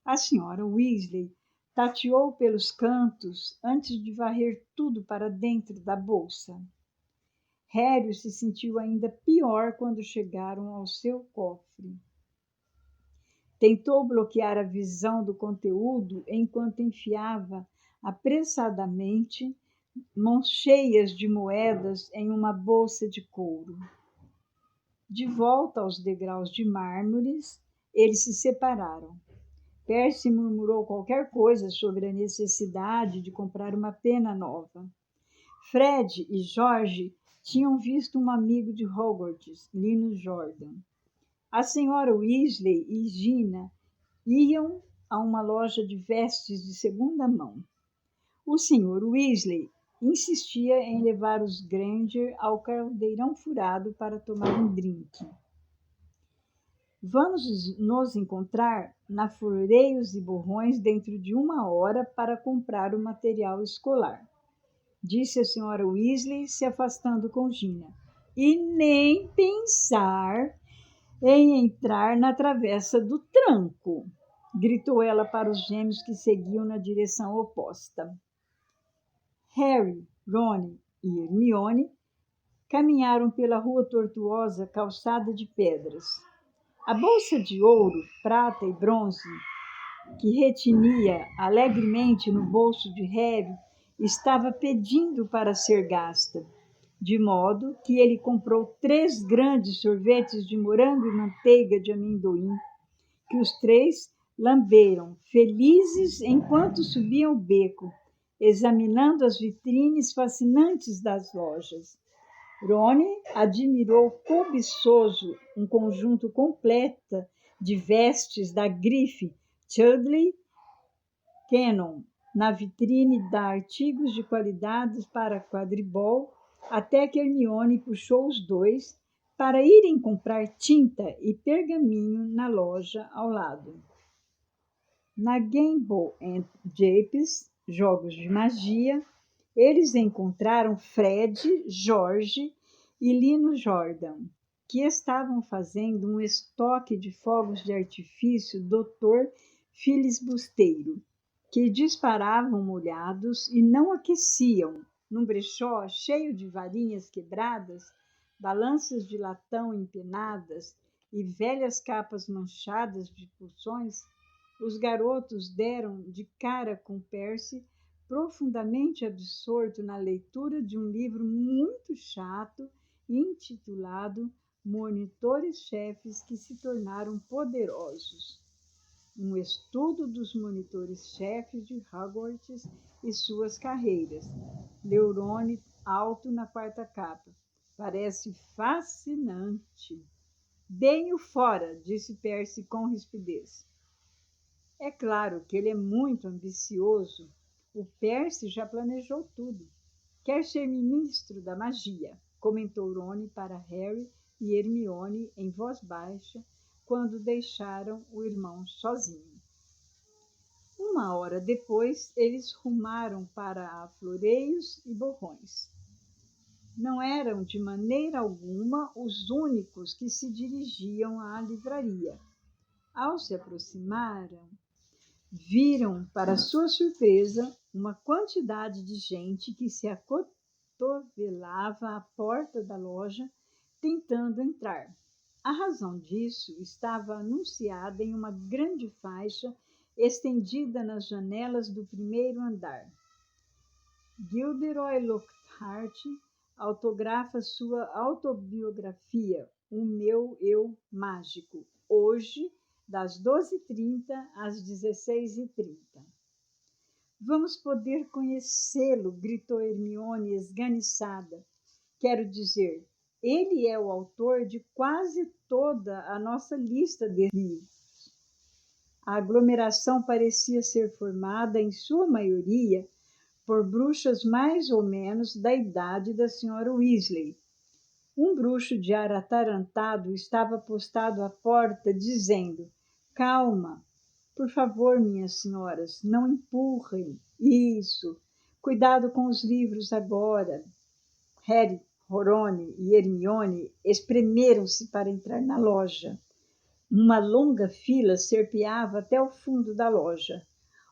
A senhora Weasley tateou pelos cantos antes de varrer tudo para dentro da bolsa. Harry se sentiu ainda pior quando chegaram ao seu cofre. Tentou bloquear a visão do conteúdo enquanto enfiava apressadamente mãos cheias de moedas em uma bolsa de couro. De volta aos degraus de mármores, eles se separaram. Percy murmurou qualquer coisa sobre a necessidade de comprar uma pena nova. Fred e George tinham visto um amigo de Hogwarts, Linus Jordan. A senhora Weasley e Gina iam a uma loja de vestes de segunda mão. O Sr. Weasley insistia em levar os Granger ao caldeirão furado para tomar um drink. Vamos nos encontrar na Floreios e Borrões dentro de 1 hora para comprar o material escolar, disse a senhora Weasley, se afastando com Gina. E nem pensar em entrar na travessa do tranco, gritou ela para os gêmeos que seguiam na direção oposta. Harry, Ron e Hermione caminharam pela rua tortuosa calçada de pedras. A bolsa de ouro, prata e bronze, que retinia alegremente no bolso de Harry, estava pedindo para ser gasta, de modo que ele comprou 3 grandes sorvetes de morango e manteiga de amendoim, que os 3 lamberam, felizes enquanto subiam o beco, examinando as vitrines fascinantes das lojas. Ron admirou cobiçoso um conjunto completo de vestes da grife Chudley Cannon na vitrine da artigos de qualidade para quadribol, até que Hermione puxou os 2 para irem comprar tinta e pergaminho na loja ao lado. Na Gamble & Japes, jogos de magia, eles encontraram Fred, George e Linus Jordan, que estavam fazendo um estoque de fogos de artifício Dr. Filibusteiro, que disparavam molhados e não aqueciam, num brechó cheio de varinhas quebradas, balanças de latão empenadas e velhas capas manchadas de pulsões. Os garotos deram de cara com Percy, profundamente absorto na leitura de um livro muito chato, intitulado Monitores-Chefes que se tornaram poderosos. Um estudo dos monitores-chefes de Hogwarts e suas carreiras. Leu Ron alto na 4ª capa. Parece fascinante. Deem-o fora, disse Percy com rispidez. É claro que ele é muito ambicioso. O Percy já planejou tudo. Quer ser ministro da magia, comentou Ron para Harry e Hermione em voz baixa, quando deixaram o irmão sozinho. 1 hora depois, eles rumaram para a Floreios e Borrões. Não eram de maneira alguma os únicos que se dirigiam à livraria. Ao se aproximaram, viram, para sua surpresa, uma quantidade de gente que se acotovelava à porta da loja, tentando entrar. A razão disso estava anunciada em uma grande faixa estendida nas janelas do 1º andar. Gilderoy Lockhart autografa sua autobiografia, O Meu Eu Mágico, hoje, das 12h30 às 16h30. Vamos poder conhecê-lo, gritou Hermione esganiçada. Quero dizer, ele é o autor de quase toda a nossa lista de livros. A aglomeração parecia ser formada, em sua maioria, por bruxas mais ou menos da idade da senhora Weasley. Um bruxo de ar atarantado estava postado à porta, dizendo: Calma, por favor, minhas senhoras, não empurrem. Isso. Cuidado com os livros agora. Harry, Rony e Hermione espremeram-se para entrar na loja. Uma longa fila serpeava até o fundo da loja,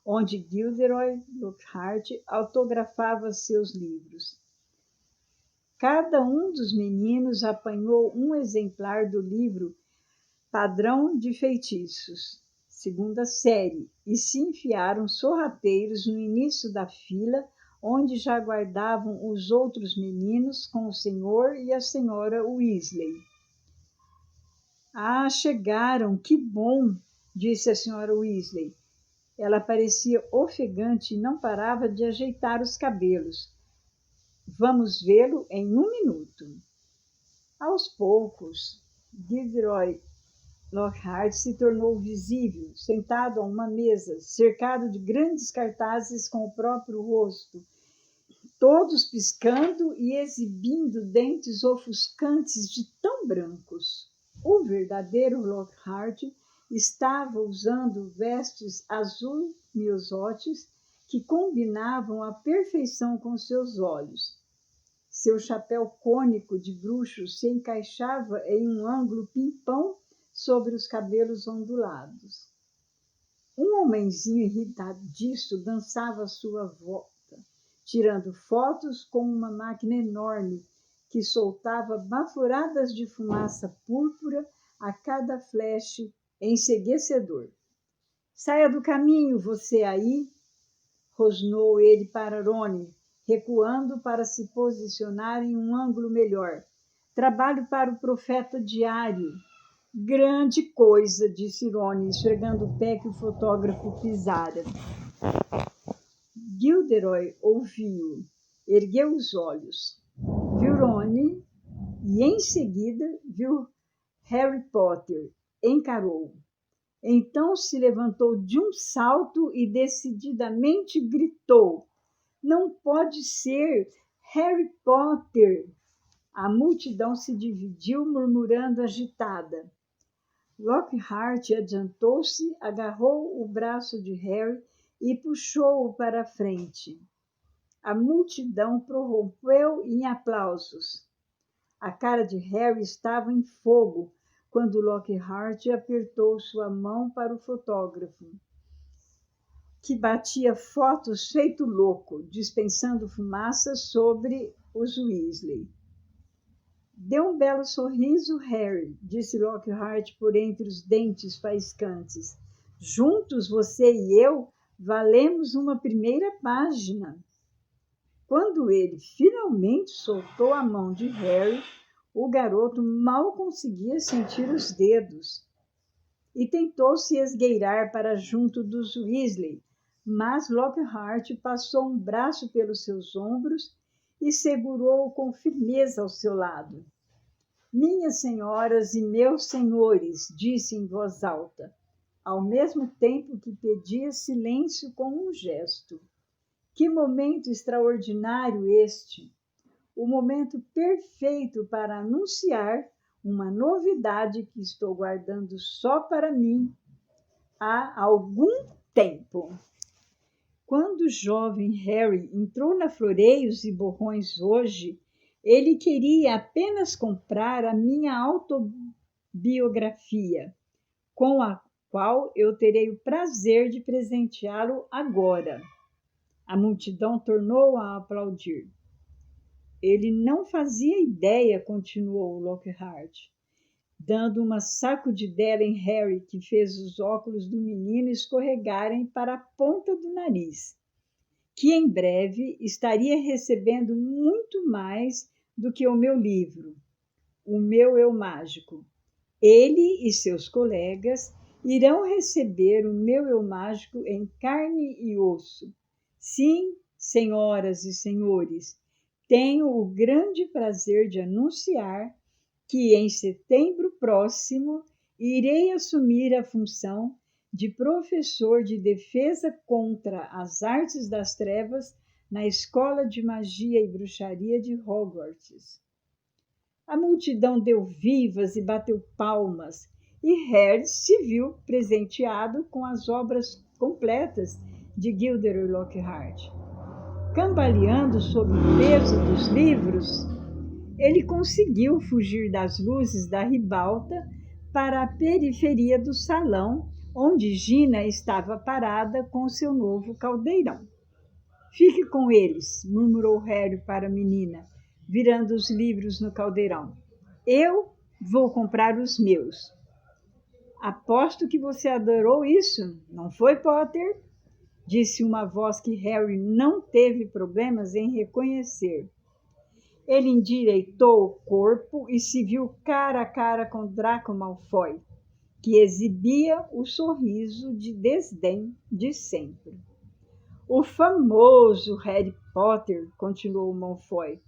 onde Gilderoy Lockhart autografava seus livros. Cada um dos meninos apanhou um exemplar do livro Padrão de Feitiços, segunda série, e se enfiaram sorrateiros no início da fila, onde já aguardavam os outros meninos com o senhor e a senhora Weasley. Ah, chegaram, que bom, disse a senhora Weasley. Ela parecia ofegante e não parava de ajeitar os cabelos. Vamos vê-lo em 1 minuto. Aos poucos, Gilderoy Lockhart se tornou visível, sentado a uma mesa, cercado de grandes cartazes com o próprio rosto, todos piscando e exibindo dentes ofuscantes de tão brancos. O verdadeiro Lockhart estava usando vestes azul miosotes que combinavam à perfeição com seus olhos. Seu chapéu cônico de bruxo se encaixava em um ângulo pimpão sobre os cabelos ondulados. Um homenzinho irritadiço dançava à sua volta, tirando fotos com uma máquina enorme que soltava baforadas de fumaça púrpura a cada flash enceguecedor. Saia do caminho, você aí, rosnou ele para Rony, recuando para se posicionar em um ângulo melhor. Trabalho para o profeta diário. Grande coisa, disse Rony, esfregando o pé que o fotógrafo pisara. Gilderoy ouviu, ergueu os olhos, viu Rony e, em seguida, viu Harry Potter. Encarou. Então se levantou de um salto e decididamente gritou: Não pode ser! Harry Potter! A multidão se dividiu, murmurando agitada. Lockhart adiantou-se, agarrou o braço de Harry e puxou-o para a frente. A multidão prorrompeu em aplausos. A cara de Harry estava em fogo quando Lockhart apertou sua mão para o fotógrafo, que batia fotos feito louco, dispensando fumaça sobre os Weasley. Dê um belo sorriso, Harry, disse Lockhart por entre os dentes faiscantes. Juntos, você e eu, valemos uma primeira página. Quando ele finalmente soltou a mão de Harry, o garoto mal conseguia sentir os dedos e tentou se esgueirar para junto dos Weasley, mas Lockhart passou um braço pelos seus ombros e segurou-o com firmeza ao seu lado. Minhas senhoras e meus senhores, disse em voz alta, ao mesmo tempo que pedia silêncio com um gesto. Que momento extraordinário este! O momento perfeito para anunciar uma novidade que estou guardando só para mim há algum tempo. Quando o jovem Harry entrou na Floreios e Borrões hoje, ele queria apenas comprar a minha autobiografia, com a qual eu terei o prazer de presenteá-lo agora. A multidão tornou a aplaudir. Ele não fazia ideia, continuou Lockhart, dando uma sacudidela em Harry, que fez os óculos do menino escorregarem para a ponta do nariz, que em breve estaria recebendo muito mais do que o meu livro, O Meu Eu Mágico. Ele e seus colegas irão receber o meu Eu Mágico em carne e osso, Sim, senhoras e senhores, tenho o grande prazer de anunciar que em setembro próximo irei assumir a função de professor de defesa contra as artes das trevas na Escola de Magia e Bruxaria de Hogwarts. A multidão deu vivas e bateu palmas, e Harry se viu presenteado com as obras completas de Gilderoy Lockhart. Cambaleando sob o peso dos livros, ele conseguiu fugir das luzes da ribalta para a periferia do salão, onde Gina estava parada com seu novo caldeirão. Fique com eles, murmurou Harry para a menina, virando os livros no caldeirão. Eu vou comprar os meus. Aposto que você adorou isso, não foi, Potter? Disse uma voz que Harry não teve problemas em reconhecer. Ele endireitou o corpo e se viu cara a cara com Draco Malfoy, que exibia o sorriso de desdém de sempre. O famoso Harry Potter, continuou Malfoy,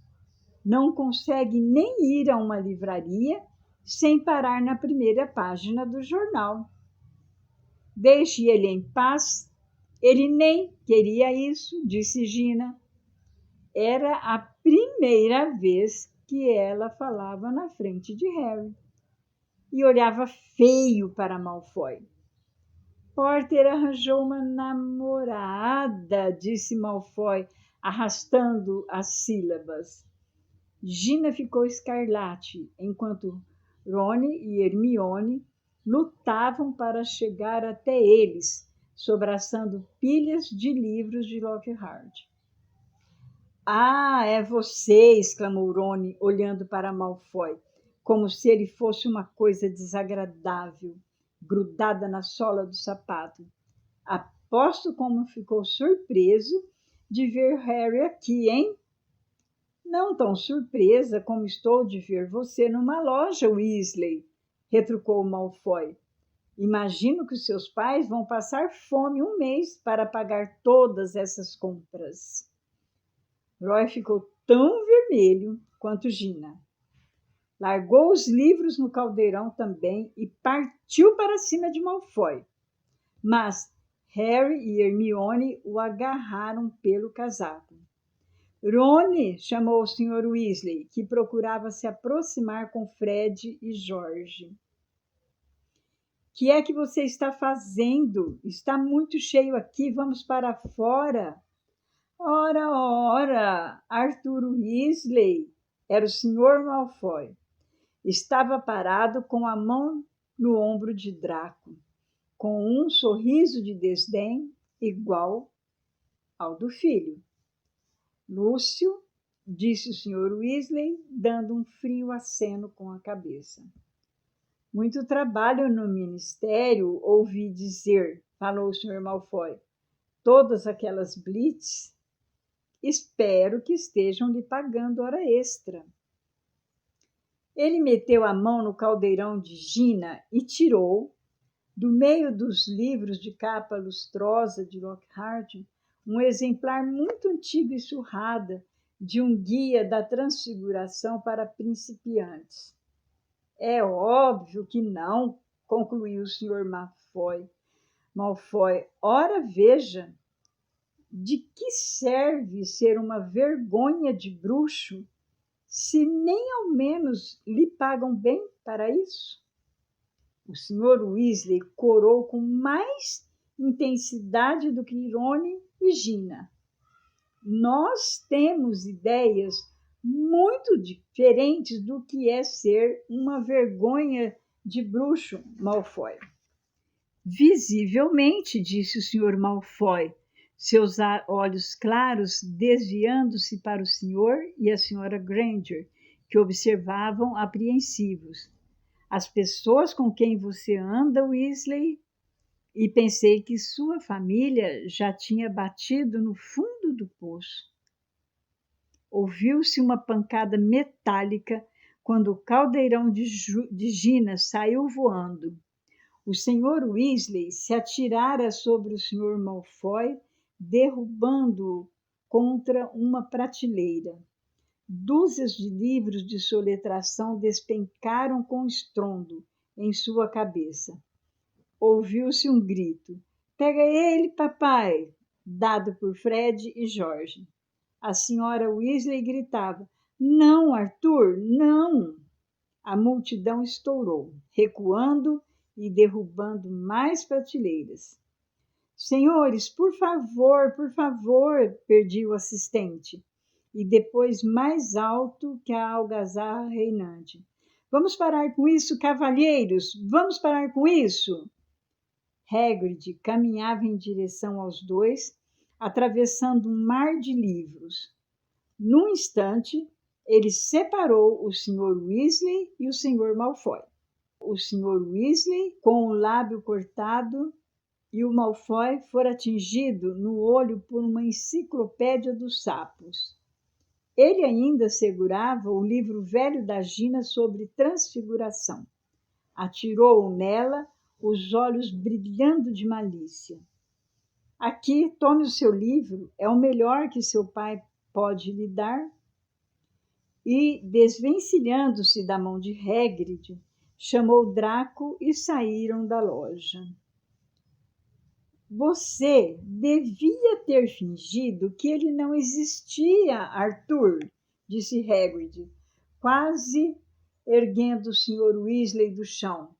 não consegue nem ir a uma livraria sem parar na primeira página do jornal. Deixe ele em paz. Ele nem queria isso, disse Gina. Era a primeira vez que ela falava na frente de Harry e olhava feio para Malfoy. Potter arranjou uma namorada, disse Malfoy, arrastando as sílabas. Gina ficou escarlate, enquanto Ron e Hermione lutavam para chegar até eles, sobraçando pilhas de livros de Lockhart. Ah, é você, exclamou Ron, olhando para Malfoy, como se ele fosse uma coisa desagradável, grudada na sola do sapato. Aposto como ficou surpreso de ver Harry aqui, hein? Não tão surpresa como estou de ver você numa loja, Weasley, retrucou Malfoy. Imagino que os seus pais vão passar fome um mês para pagar todas essas compras. Roy ficou tão vermelho quanto Gina. Largou os livros no caldeirão também e partiu para cima de Malfoy. Mas Harry e Hermione o agarraram pelo casaco. Rony, chamou o Sr. Weasley, que procurava se aproximar com Fred e George. Que é que você está fazendo? Está muito cheio aqui, vamos para fora. Ora, Arthur Weasley, era o Sr. Malfoy. Estava parado com a mão no ombro de Draco, com um sorriso de desdém igual ao do filho. Lúcio, disse o Sr. Weasley, dando um frio aceno com a cabeça. Muito trabalho no ministério, ouvi dizer, falou o Sr. Malfoy. Todas aquelas blitz, espero que estejam lhe pagando hora extra. Ele meteu a mão no caldeirão de Gina e tirou, do meio dos livros de capa lustrosa de Lockhart, um exemplar muito antigo e surrada de um guia da transfiguração para principiantes. É óbvio que não, concluiu o Sr. Malfoy. Ora, veja, de que serve ser uma vergonha de bruxo se nem ao menos lhe pagam bem para isso? O Sr. Weasley corou com mais intensidade do que Rony e Gina. Nós temos ideias muito diferentes do que é ser uma vergonha de bruxo, Malfoy. Visivelmente, disse o Sr. Malfoy, seus olhos claros desviando-se para o senhor e a senhora Granger, que observavam apreensivos. As pessoas com quem você anda, Weasley, e pensei que sua família já tinha batido no fundo do poço. Ouviu-se uma pancada metálica quando o caldeirão de Gina saiu voando. O Sr. Weasley se atirara sobre o Sr. Malfoy, derrubando-o contra uma prateleira. Dúzias de livros de soletração despencaram com estrondo em sua cabeça. Ouviu-se um grito: "Pega ele, papai!", dado por Fred e George. A senhora Weasley gritava: "Não, Arthur, não!". A multidão estourou, recuando e derrubando mais prateleiras. "Senhores, por favor, pediu o assistente, e depois mais alto que a algazarra reinante: "Vamos parar com isso, cavalheiros! Vamos parar com isso!". Hagrid caminhava em direção aos dois, atravessando um mar de livros. Num instante, ele separou o Sr. Weasley e o Sr. Malfoy. O Sr. Weasley com o lábio cortado e o Malfoy fora atingido no olho por uma enciclopédia dos sapos. Ele ainda segurava o livro velho da Gina sobre transfiguração. Atirou-o nela, os olhos brilhando de malícia. "Aqui, tome o seu livro, é o melhor que seu pai pode lhe dar". E, desvencilhando-se da mão de Hagrid, chamou Draco e saíram da loja. "Você devia ter fingido que ele não existia, Arthur", disse Hagrid, quase erguendo o Sr. Weasley do chão,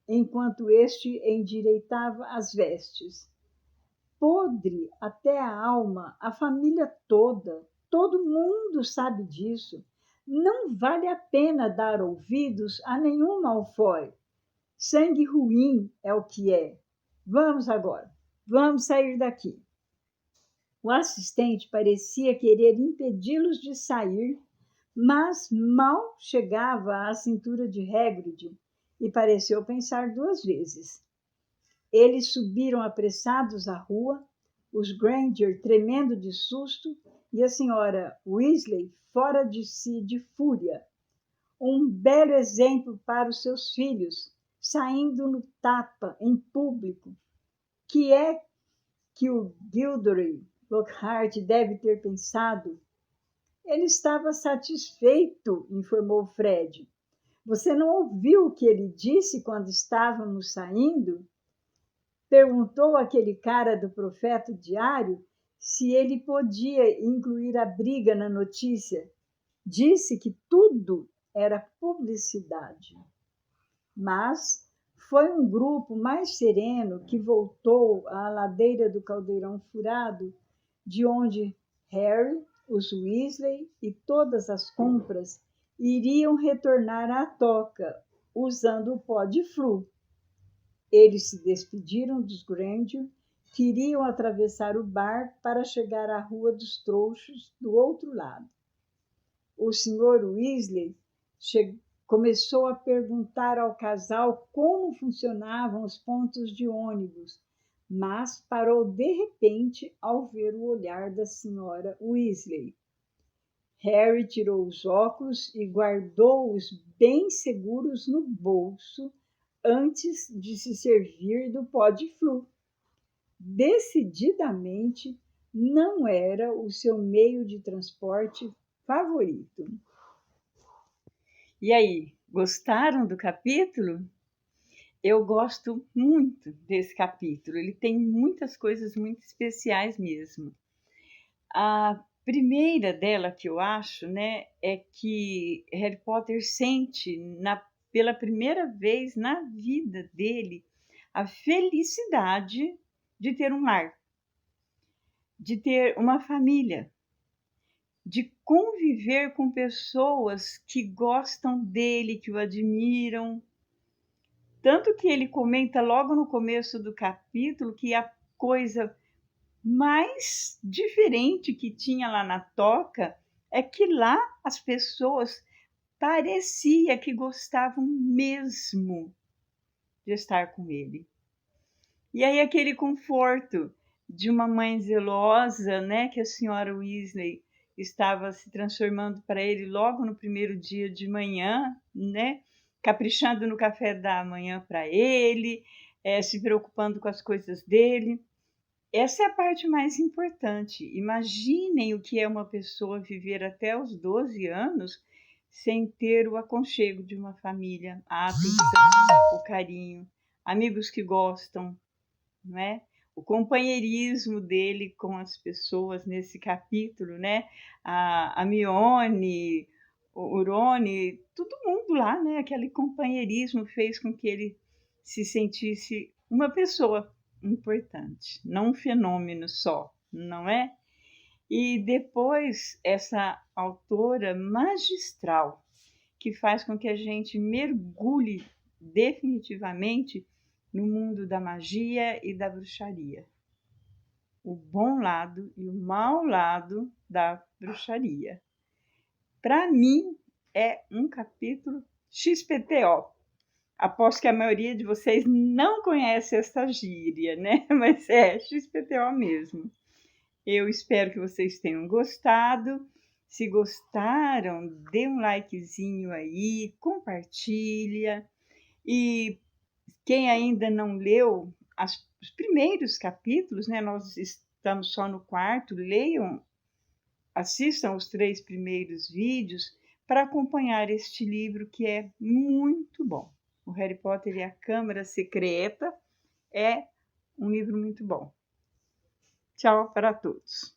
enquanto este endireitava as vestes. "Podre até a alma, a família toda, todo mundo sabe disso. Não vale a pena dar ouvidos a nenhum Malfoy. Sangue ruim é o que é. Vamos agora, vamos sair daqui". O assistente parecia querer impedi-los de sair, mas mal chegava à cintura de Hagrid e pareceu pensar duas vezes. Eles subiram apressados a rua, os Granger tremendo de susto e a senhora Weasley fora de si de fúria. Um belo exemplo para os seus filhos, saindo no tapa, em público. Que é que o Gilderoy Lockhart deve ter pensado? "Ele estava satisfeito", informou Fred. "Você não ouviu o que ele disse quando estávamos saindo? Perguntou aquele cara do Profeta Diário se ele podia incluir a briga na notícia. Disse que tudo era publicidade". Mas foi um grupo mais sereno que voltou à ladeira do Caldeirão Furado, de onde Harry, os Weasley e todas as compras iriam retornar à toca, usando o pó de Flu. Eles se despediram dos Granger, que iriam atravessar o bar para chegar à Rua dos Trouxas do outro lado. O Sr. Weasley começou a perguntar ao casal como funcionavam os pontos de ônibus, mas parou de repente ao ver o olhar da Sra. Weasley. Harry tirou os óculos e guardou-os bem seguros no bolso antes de se servir do pó de Flu. Decididamente não era o seu meio de transporte favorito. E aí, gostaram do capítulo? Eu gosto muito desse capítulo, ele tem muitas coisas muito especiais mesmo. A primeira dela que eu acho, né, é que Harry Potter sente pela primeira vez na vida dele a felicidade de ter um lar, de ter uma família, de conviver com pessoas que gostam dele, que o admiram. Tanto que ele comenta logo no começo do capítulo que a coisa mais diferente que tinha lá na toca é que lá as pessoas parecia que gostavam mesmo de estar com ele. E aí aquele conforto de uma mãe zelosa, né, que a senhora Weasley estava se transformando para ele logo no primeiro dia de manhã, né, caprichando no café da manhã para ele, se preocupando com as coisas dele. Essa é a parte mais importante. Imaginem o que é uma pessoa viver até os 12 anos sem ter o aconchego de uma família, a atenção, o carinho, amigos que gostam, né? O companheirismo dele com as pessoas nesse capítulo, né? A Mione, o Urone, todo mundo lá, né? Aquele companheirismo fez com que ele se sentisse uma pessoa importante, não um fenômeno só, não é? E depois essa autora magistral que faz com que a gente mergulhe definitivamente no mundo da magia e da bruxaria. O bom lado e o mau lado da bruxaria. Para mim, é um capítulo XPTO. Aposto que a maioria de vocês não conhece essa gíria, né? Mas é XPTO mesmo. Eu espero que vocês tenham gostado. Se gostaram, dê um likezinho aí, compartilha. E quem ainda não leu os primeiros capítulos, né? Nós estamos só no quarto, leiam, assistam os 3 primeiros vídeos para acompanhar este livro que é muito bom. O Harry Potter e a Câmara Secreta é um livro muito bom. Tchau para todos.